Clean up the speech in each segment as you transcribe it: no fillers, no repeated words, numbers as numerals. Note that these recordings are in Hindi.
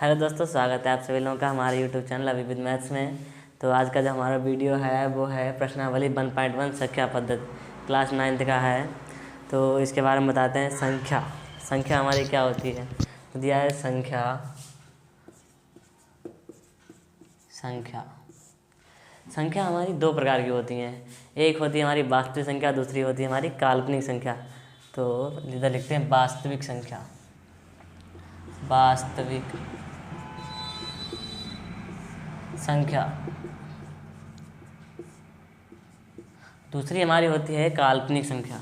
हेलो दोस्तों, स्वागत है आप सभी लोगों का हमारे यूट्यूब चैनल अभी विद मैथ्स में। तो आज का जो हमारा वीडियो है वो है प्रश्नावली 1.1 संख्या पद्धति, क्लास 9th का है। तो इसके बारे में बताते हैं। संख्या हमारी क्या होती है। तो दिया है संख्या हमारी दो प्रकार की होती हैं। एक होती है हमारी वास्तविक संख्या, दूसरी होती है हमारी काल्पनिक संख्या। तो इधर लिखते हैं वास्तविक संख्या। दूसरी हमारी होती है काल्पनिक संख्या।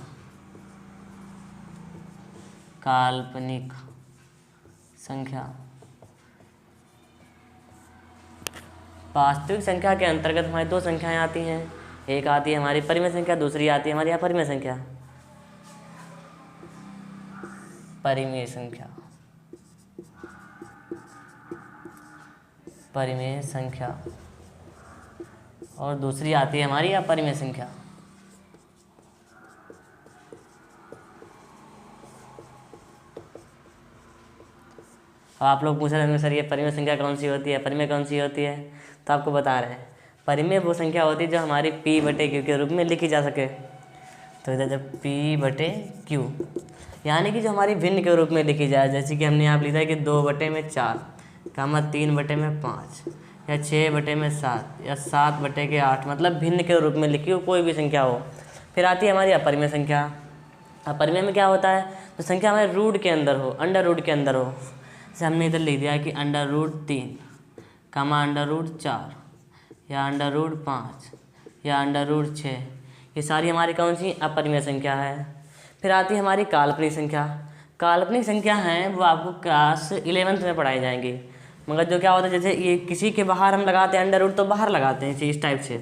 वास्तविक संख्या के अंतर्गत हमारी दो संख्याएं आती हैं। एक आती है हमारी परिमेय संख्या, दूसरी आती है हमारी अपरिमेय संख्या। परिमेय संख्या और दूसरी आती है हमारी अपरिमेय संख्या। अब आप लोग पूछ रहे होंगे सर ये परिमेय संख्या कौन सी होती है, परिमेय कौन सी होती है। तो आपको बता रहे हैं, परिमेय वो संख्या होती है जो हमारी P/Q के रूप में लिखी जा सके। तो इधर जब P/Q यानी कि जो हमारी भिन्न के रूप में लिखी जाए, जैसे कि हमने यहाँ लिखा है कि 2/4, 3/5 या 6/7 या 7/8, मतलब भिन्न के रूप में लिखी हो कोई भी संख्या हो। फिर आती है हमारी अपरिमेय संख्या। अपरिमेय में क्या होता है, तो संख्या हमारे रूट के अंदर हो, अंडर रूट के अंदर हो। जैसे हमने इधर लिख दिया है कि √3, √4 या √5 या √6, ये सारी हमारी कौन सी अपरिमेय संख्या है। फिर आती है हमारी काल्पनिक संख्या। काल्पनिक संख्या हैं वो आपको क्लास 11th में पढ़ाई जाएंगी। मगर जो क्या होता है, जैसे ये किसी के बाहर हम लगाते हैं अंडर रूट, तो बाहर लगाते हैं इस टाइप से।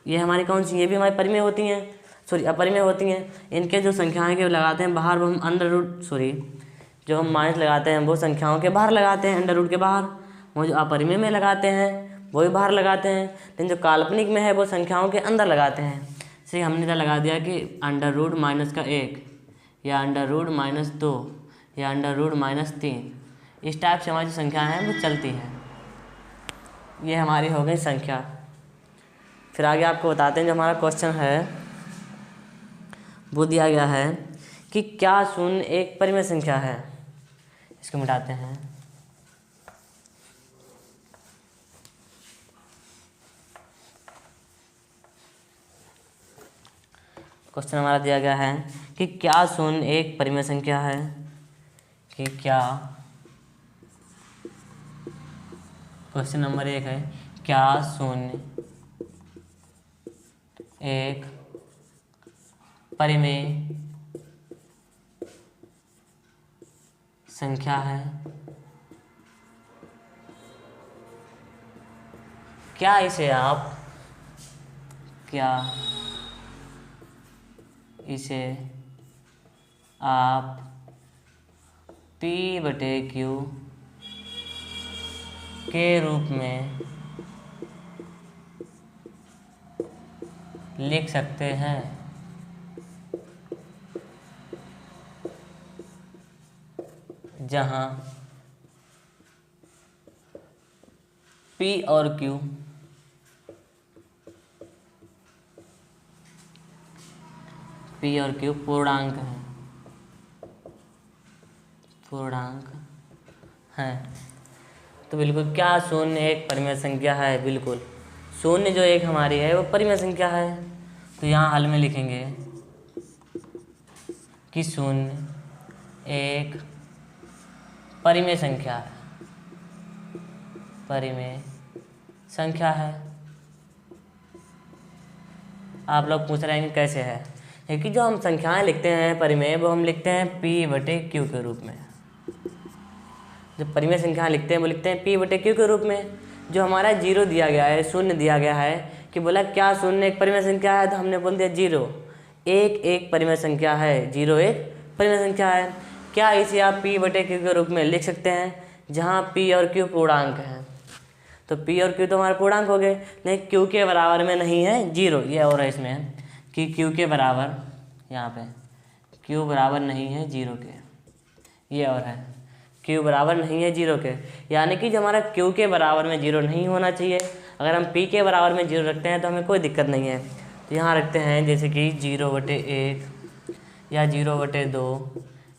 ये हमारी कौन सी, ये भी हमारी परिमेय होती हैं, अपरिमेय होती हैं। इनके जो संख्याएं के लगाते हैं बाहर, वो हम अंडर रूट जो हम माइनस लगाते हैं वो संख्याओं के बाहर लगाते हैं, अंडर रूट के बाहर। वो जो अपरिमेय में लगाते हैं वो भी बाहर लगाते हैं, लेकिन जो काल्पनिक में है वो संख्याओं के अंदर लगाते हैं। जैसे हमने इधर लगा दिया कि √-1 या √-2 या √-3, इस टाइप से हमारी जो संख्या हैं वो चलती हैं। ये हमारी हो गई संख्या। फिर आगे आपको बताते हैं, जो हमारा क्वेश्चन है वो दिया गया है कि क्या शून्य एक परिमेय संख्या है। इसको मिटाते हैं। क्वेश्चन हमारा दिया गया है कि क्या शून्य एक परिमेय संख्या है। कि क्या, क्वेश्चन नंबर 1 है, क्या शून्य एक परिमेय संख्या है। क्या इसे आप P/Q के रूप में लिख सकते हैं। जहां P और Q पूर्णांक हैं। तो बिल्कुल क्या शून्य एक परिमेय संख्या है। बिल्कुल शून्य जो एक हमारी है वो परिमेय संख्या है। तो यहाँ हल में लिखेंगे कि शून्य एक परिमेय संख्या है। आप लोग पूछ रहे हैं कि कैसे है, क्योंकि जो हम संख्याएं लिखते हैं परिमेय, वो हम लिखते हैं P/Q के रूप में। जो परिमेय संख्याएं लिखते हैं वो लिखते हैं P/Q के रूप में। जो हमारा 0 दिया गया है, शून्य दिया गया है, कि बोला क्या शून्य एक परिमेय संख्या है, तो हमने बोल दिया 0 एक परिमेय संख्या है। 0 एक परिमेय संख्या है। क्या इसे आप P/Q के रूप में लिख सकते हैं, जहाँ P और Q पूर्णांक हैं। तो P और Q तो हमारे पूर्णांक हो गए, लेकिन Q के बराबर में नहीं है 0। ये और है इसमें कि Q के बराबर, यहाँ पे Q बराबर नहीं है 0 के। ये और है क्यू बराबर नहीं है 0 के, यानी कि जो हमारा क्यू के बराबर में 0 नहीं होना चाहिए। अगर हम पी के बराबर में 0 रखते हैं तो हमें कोई दिक्कत नहीं है। तो यहाँ रखते हैं जैसे कि 0/1 या 0/2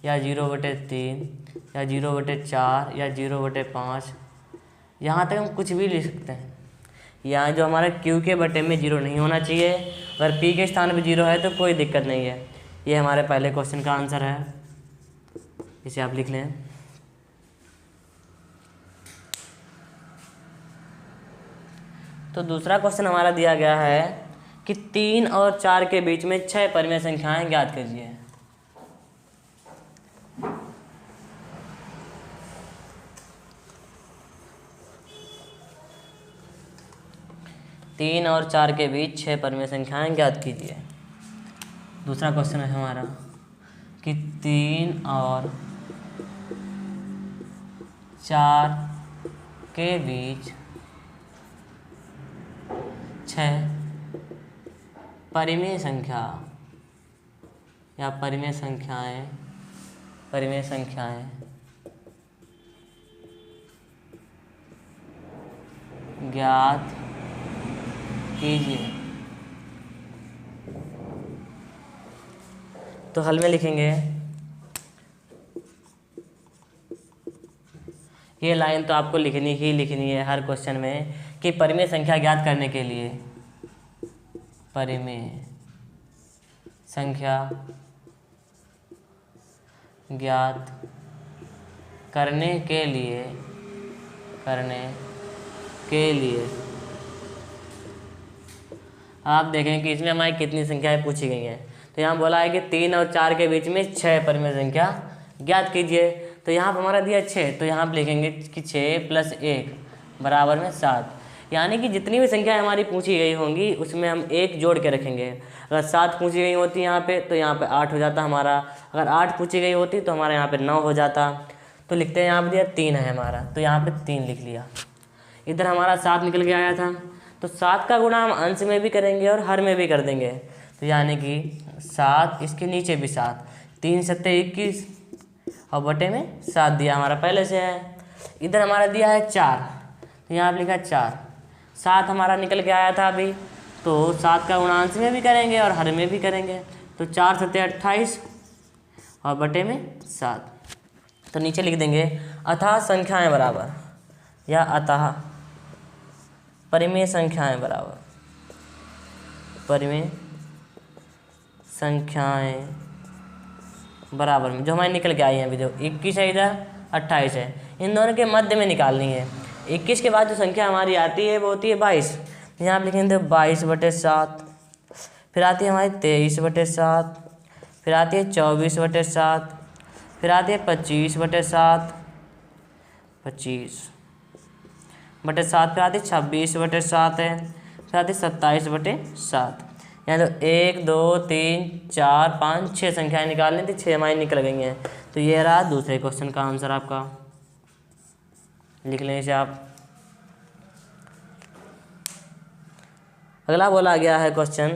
या 0/3 या 0/4 या 0/5, यहाँ तक हम कुछ भी लिख सकते हैं। यहाँ जो हमारा क्यू के बटे में 0 नहीं होना चाहिए, अगर पी के स्थान पे 0 है तो कोई दिक्कत नहीं है। ये हमारे पहले क्वेश्चन का आंसर है, इसे आप लिख लें। तो दूसरा क्वेश्चन हमारा दिया गया है कि 3 और 4 के बीच में 6 परिमेय संख्याएं ज्ञात कीजिए। तीन और 4 के बीच 6 परिमेय संख्याएं ज्ञात कीजिए। दूसरा क्वेश्चन है हमारा कि 3 और 4 के बीच 6 परिमेय संख्या या परिमेय संख्याएं ज्ञात कीजिए। तो हल में लिखेंगे, ये लाइन तो आपको लिखनी है हर क्वेश्चन में कि परिमेय संख्या ज्ञात करने के लिए, परिमेय संख्या ज्ञात करने के लिए आप देखें कि इसमें हमारी कितनी संख्याएं पूछी गई हैं। तो यहाँ बोला है कि 3 और 4 के बीच में 6 परिमेय संख्या ज्ञात कीजिए। तो यहाँ पर हमारा दिया 6, तो यहाँ पर लिखेंगे कि 6 + 1 बराबर में 7, यानी कि जितनी भी संख्या हमारी पूछी गई होंगी उसमें हम 1 जोड़ के रखेंगे। अगर 7 पूछी गई होती यहाँ पे तो यहाँ पे 8 हो जाता हमारा, अगर 8 पूछी गई होती तो हमारा यहाँ पे 9 हो जाता। तो लिखते हैं, यहाँ पर दिया 3 है हमारा, तो यहाँ पे 3 लिख लिया। इधर हमारा 7 निकल के आया था, तो 7 का गुणा हम अंश में भी करेंगे और हर में भी कर देंगे। तो यानी कि 7, इसके नीचे भी 7, 3 × 7 = 21 और बटे में 7 दिया हमारा पहले से है। इधर हमारा दिया है 4, तो यहाँ पर लिखा 4, 7 हमारा निकल के आया था अभी, तो 7 का गुणा अंश में भी करेंगे और हर में भी करेंगे। तो 4 × 7 = 28 और बटे में 7। तो नीचे लिख देंगे अतः संख्याएं बराबर, या अतः परिमेय संख्याएं बराबर, परिमेय संख्याएं बराबर में जो हमारी निकल के आई हैं अभी, जो 21 है इधर 28 है, इन दोनों के मध्य में निकालनी है। 21 के बाद जो संख्या हमारी आती है वो होती है 22, यहाँ पर लिखेंगे 22/7, फिर आती है हमारी 23/7, फिर आती है 24/7, फिर आती है 25/7, 25/7, फिर आती है 26/7 है, फिर आती है 27/7। यहाँ तो 1 2 3 4 5 6 संख्याएँ निकालनी थी, 6 हमारी निकल गई हैं। तो ये रहा दूसरे क्वेश्चन का आंसर आपका, लिख लें इसे आप। अगला बोला गया है क्वेश्चन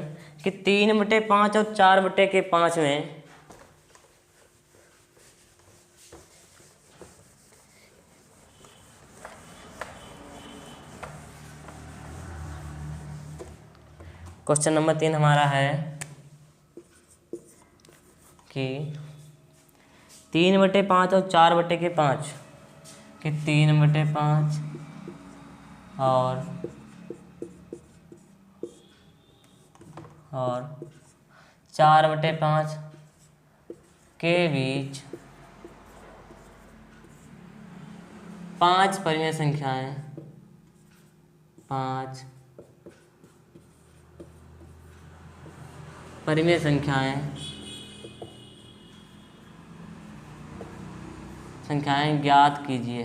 कि 3/5 और 4/5 में क्वेश्चन नंबर 3 हमारा है कि 3/5 और 4/5 कि 3/5 और 4/5 के बीच 5 परिमेय संख्याएं, 5 परिमेय संख्याएं ज्ञात कीजिए।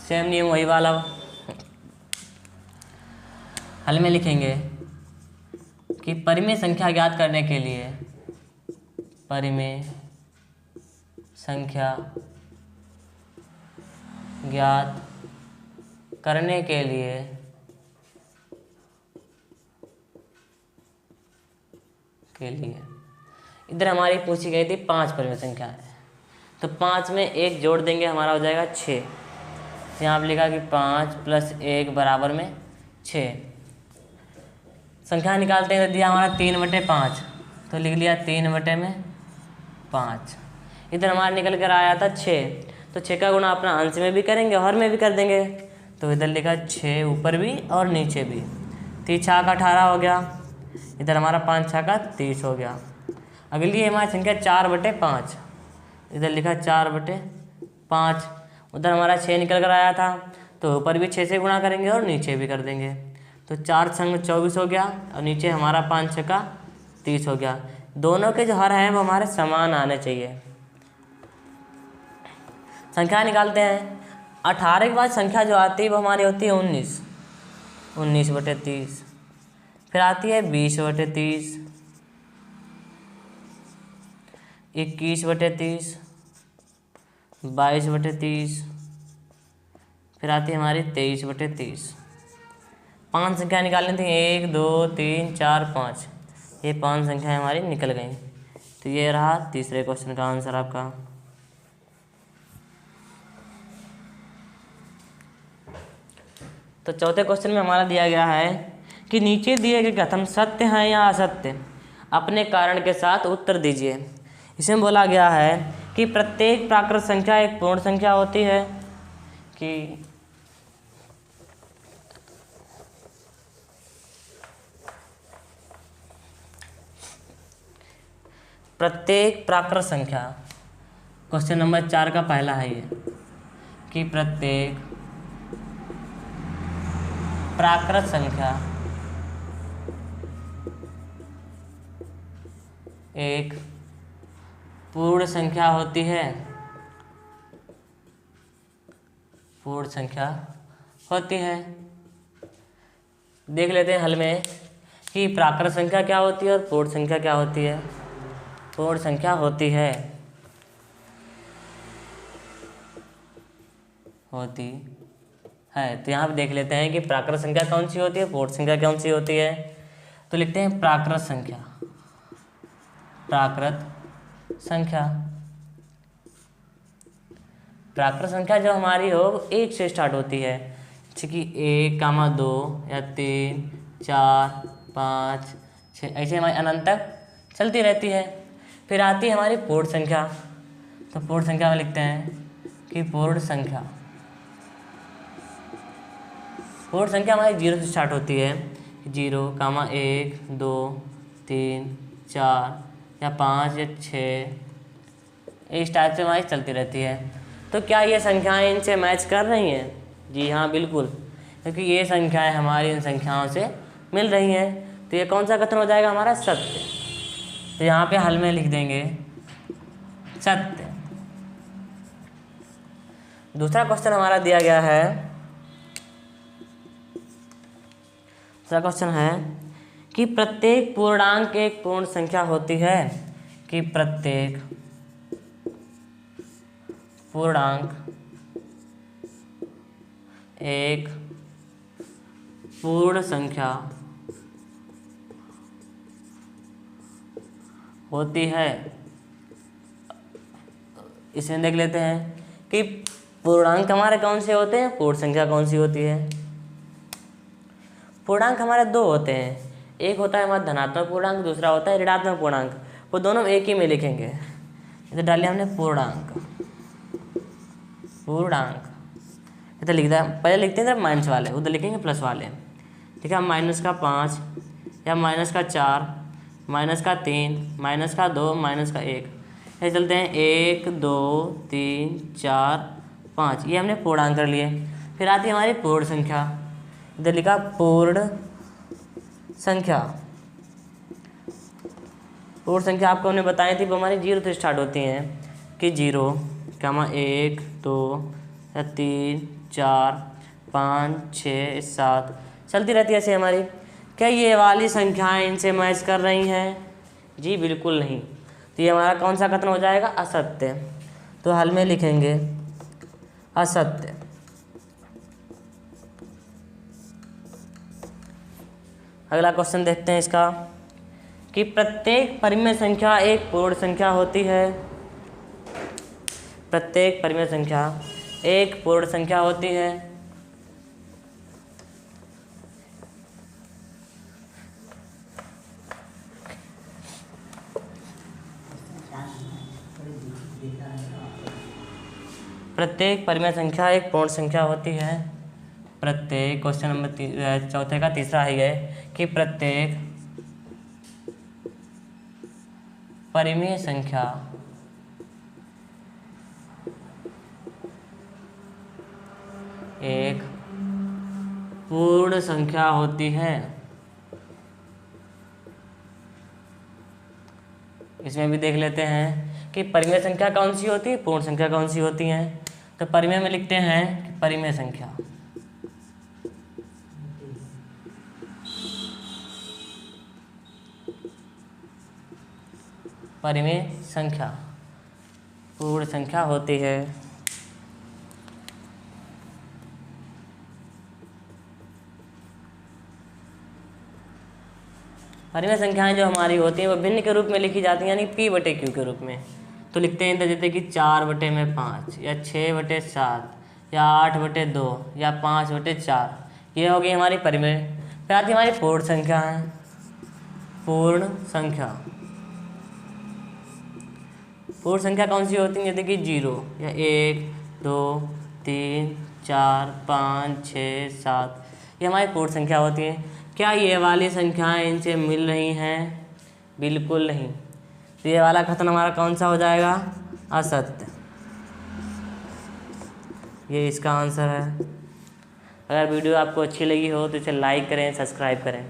सेम नियम वही वाला, हल में लिखेंगे कि परिमेय संख्या ज्ञात करने के लिए, परिमेय संख्या ज्ञात करने के लिए इधर हमारी पूछी गई थी 5 परिमेय संख्या है, तो 5 में 1 जोड़ देंगे, हमारा हो जाएगा 6। यहाँ पर लिखा कि 5 + 1 = 6। संख्या निकालते हैं, तो दिया हमारा 3/5, तो लिख लिया 3/5। इधर हमारा निकल कर आया था 6, तो 6 का गुणा अपना अंश में भी करेंगे और हर में भी कर देंगे, तो इधर लिखा 6 ऊपर भी और नीचे भी। 3 6 का 18 हो गया, इधर हमारा 5 6 का 30 हो गया। अगली है हमारी संख्या 4/5, इधर लिखा 4/5। उधर हमारा 6 निकल कर आया था, तो ऊपर भी 6 से गुणा करेंगे और नीचे भी कर देंगे, तो 4 संग 24 हो गया और नीचे हमारा 5 6 का 30 हो गया। दोनों के जो हर हैं वो हमारे समान आने चाहिए। संख्या निकालते हैं। 18 के बाद संख्या जो आती है वो हमारी होती है 19, 19/30। फिर आती है 20/30, 21/30, 22/30, फिर आती है हमारी 23/30। 5 संख्या निकालनी थी, 1 2 3 4 5, ये 5 संख्याएँ हमारी निकल गई। तो ये रहा तीसरे क्वेश्चन का आंसर आपका। तो चौथे क्वेश्चन में हमारा दिया गया है कि नीचे दिए गए कथन सत्य हैं या असत्य, अपने कारण के साथ उत्तर दीजिए। इसमें बोला गया है कि प्रत्येक प्राकृत संख्या एक पूर्ण संख्या होती है, कि प्रत्येक प्राकृत संख्या, क्वेश्चन नंबर 4 का पहला है ये, कि प्रत्येक प्राकृत संख्या एक पूर्ण संख्या होती है, पूर्ण संख्या होती है। देख लेते हैं हल में कि प्राकृत संख्या क्या होती है और पूर्ण संख्या क्या होती है। पूर्ण संख्या होती है तो यहाँ पे देख लेते हैं कि प्राकृत संख्या कौन सी होती है, पूर्ण संख्या कौन सी होती है। तो लिखते हैं प्राकृत संख्या। प्राकृत संख्या, प्राकृत संख्या जो हमारी हो वो 1 से स्टार्ट होती है, जैसे कि 1, 2 या 3 4 5 6, ऐसे हमारी अनंत तक चलती रहती है। फिर आती है हमारी पूर्ण संख्या। तो पूर्ण संख्या में लिखते हैं कि पूर्ण संख्या, पूर्ण संख्या हमारी 0 से स्टार्ट होती है, 0, 1 2 3 4 या 5 या 6, इस टाइप से हमारी चलती रहती है। तो क्या ये संख्याएं इनसे मैच कर रही हैं? जी हाँ, बिल्कुल, क्योंकि ये संख्याएं हमारी इन संख्याओं से मिल रही हैं। तो ये कौन सा कथन हो जाएगा हमारा? सत्य। तो यहाँ पे हल में लिख देंगे सत्य। दूसरा क्वेश्चन हमारा दिया गया है, दूसरा क्वेश्चन है कि प्रत्येक पूर्णांक एक पूर्ण संख्या होती है, कि प्रत्येक पूर्णांक एक पूर्ण संख्या होती है। इसमें देख लेते हैं कि पूर्णांक हमारे कौन से होते हैं, पूर्ण संख्या कौन सी होती है। पूर्णांक हमारे 2 होते हैं, एक होता है हमारा धनात्मक पूर्णांक, दूसरा होता है ऋणात्मक पूर्णांक। वो दोनों एक ही में लिखेंगे। इधर डाल लिया हमने पूर्णांक, पूर्णांक इधर लिख दिया। पहले लिखते हैं माइनस वाले, उधर लिखेंगे प्लस वाले। ठीक है, -5 या -4, -3, -2, -1, ऐसे चलते हैं 1 2 3 4 5, ये हमने पूर्णांक कर लिए। फिर आती है हमारी पूर्ण संख्या, इधर लिखा पूर्ण संख्या। पूर्ण संख्या आपको हमने बताई थी, वो हमारी 0 से स्टार्ट होती हैं, कि 0, 1 2 या 3 4 5 6 7 चलती रहती है ऐसे हमारी। क्या ये वाली संख्याएं इनसे मैच कर रही हैं? जी बिल्कुल नहीं। तो ये हमारा कौन सा कथन हो जाएगा? असत्य। तो हल में लिखेंगे असत्य। अगला क्वेश्चन देखते हैं इसका, कि प्रत्येक परिमेय संख्या एक पूर्ण संख्या होती है। प्रत्येक परिमेय संख्या एक पूर्ण संख्या होती है। प्रत्येक परिमेय संख्या एक पूर्ण संख्या होती है। प्रत्येक, क्वेश्चन नंबर चौथे का तीसरा ही है कि प्रत्येक परिमेय संख्या एक पूर्ण संख्या होती है। इसमें भी देख लेते हैं कि परिमेय संख्या कौन सी होती है, पूर्ण संख्या कौन सी होती है। तो परिमेय में लिखते हैं कि परिमेय संख्या, परिमेय संख्या पूर्ण संख्या होती है। परिमेय संख्याएं जो हमारी होती हैं वो भिन्न के रूप में लिखी जाती हैं, यानी p बटे q के रूप में। तो लिखते हैं जैसे कि 4/5 या 6/7 या 8/2 या 5/4, ये हो गई हमारी परिमेय। फिर आती हमारी पूर्ण संख्या है। पूर्ण संख्या, पूर्ण संख्या कौन सी होती है, जैसे कि 0 या 1 2 3 4 5 6 7, ये हमारी पूर्ण संख्या होती है। क्या ये वाली संख्याएं इनसे मिल रही हैं? बिल्कुल नहीं। तो ये वाला कथन हमारा कौन सा हो जाएगा? असत्य। ये इसका आंसर है। अगर वीडियो आपको अच्छी लगी हो तो इसे लाइक करें, सब्सक्राइब करें।